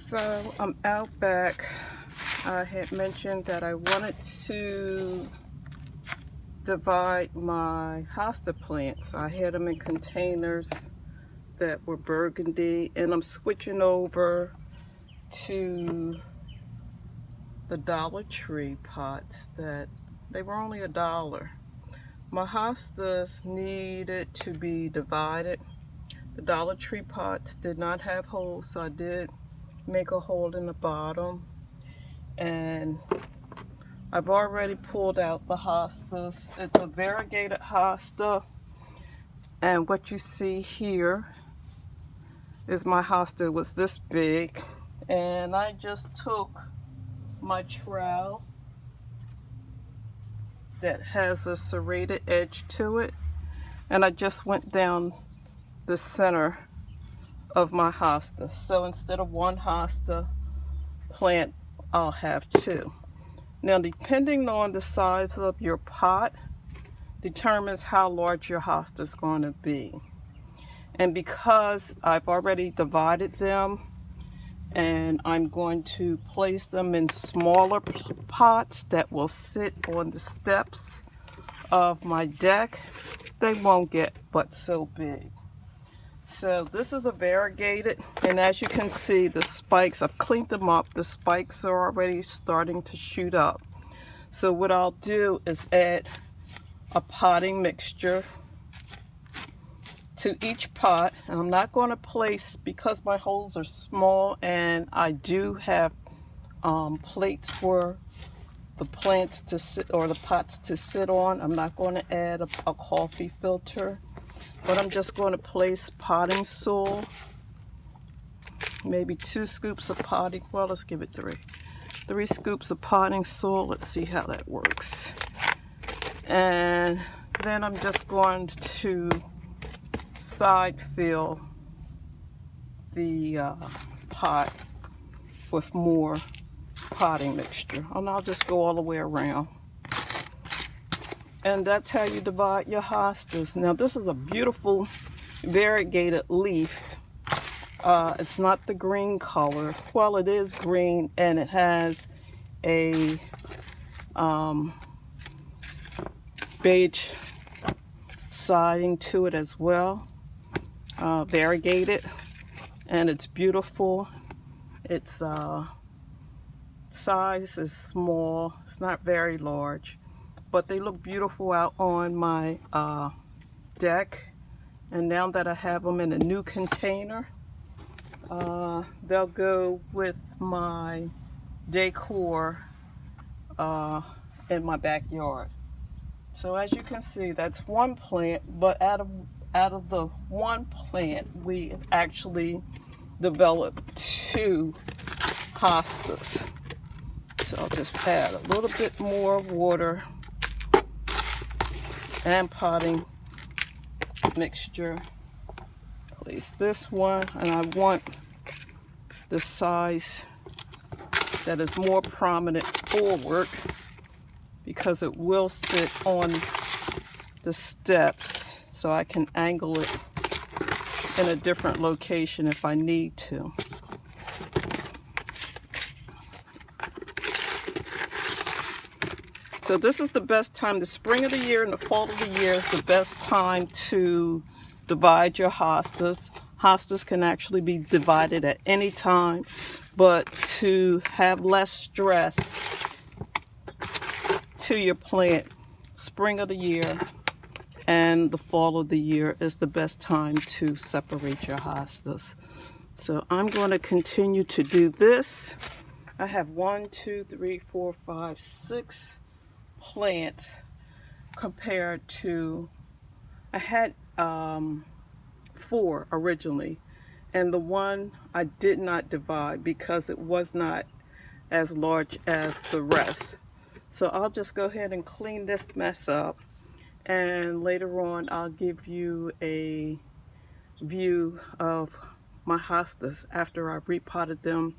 So I'm out back. I had mentioned that I wanted to divide my hosta plants. I had them in containers that were burgundy, and I'm switching over to the Dollar Tree pots that they were only $1. My hostas needed to be divided. The Dollar Tree pots did not have holes, so I did make a hole in the bottom, and I've already pulled out the hostas. It's a variegated hosta, and what you see here is my hosta. It was this big, and I just took my trowel that has a serrated edge to it, and I just went down the center of my hosta. So instead of one hosta plant, I'll have two. Now, depending on the size of your pot determines how large your hosta is going to be. And because I've already divided them and I'm going to place them in smaller pots that will sit on the steps of my deck, they won't get but so big. So this is a variegated, and as you can see, the spikes, I've cleaned them up. The spikes are already starting to shoot up. So what I'll do is add a potting mixture to each pot. And I'm not going to place, because my holes are small and I do have plates for the plants to sit, or the pots to sit on. I'm not going to add a coffee filter. But I'm just going to place potting soil, maybe 2 scoops of potting, well, let's give it 3. 3 scoops of potting soil. Let's see how that works. And then I'm just going to side fill the pot with more potting mixture. And I'll just go all the way around. And that's how you divide your hostas. Now, this is a beautiful variegated leaf. It's not the green color. Well, it is green, and it has a beige siding to it as well. Variegated, and it's beautiful. Its size is small. It's not very large, but they look beautiful out on my deck. And now that I have them in a new container, they'll go with my decor in my backyard. So as you can see, that's one plant, but out of the one plant, we actually developed 2 hostas. So I'll just add a little bit more water and potting mixture. Place this one, and I want the size that is more prominent forward, because it will sit on the steps, so I can angle it in a different location if I need to. So this is the best time. The spring of the year and the fall of the year is the best time to divide your hostas. Hostas can actually be divided at any time, but to have less stress to your plant, spring of the year and the fall of the year is the best time to separate your hostas. So I'm going to continue to do this. I have 1, 2, 3, 4, 5, 6 plants compared to, I had 4 originally, and the one I did not divide because it was not as large as the rest. So I'll just go ahead and clean this mess up, and later on I'll give you a view of my hostas after I've repotted them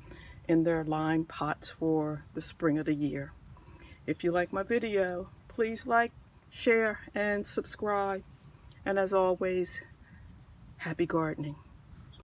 in their lime pots for the spring of the year. If you like my video, please like, share, and subscribe. And as always, happy gardening.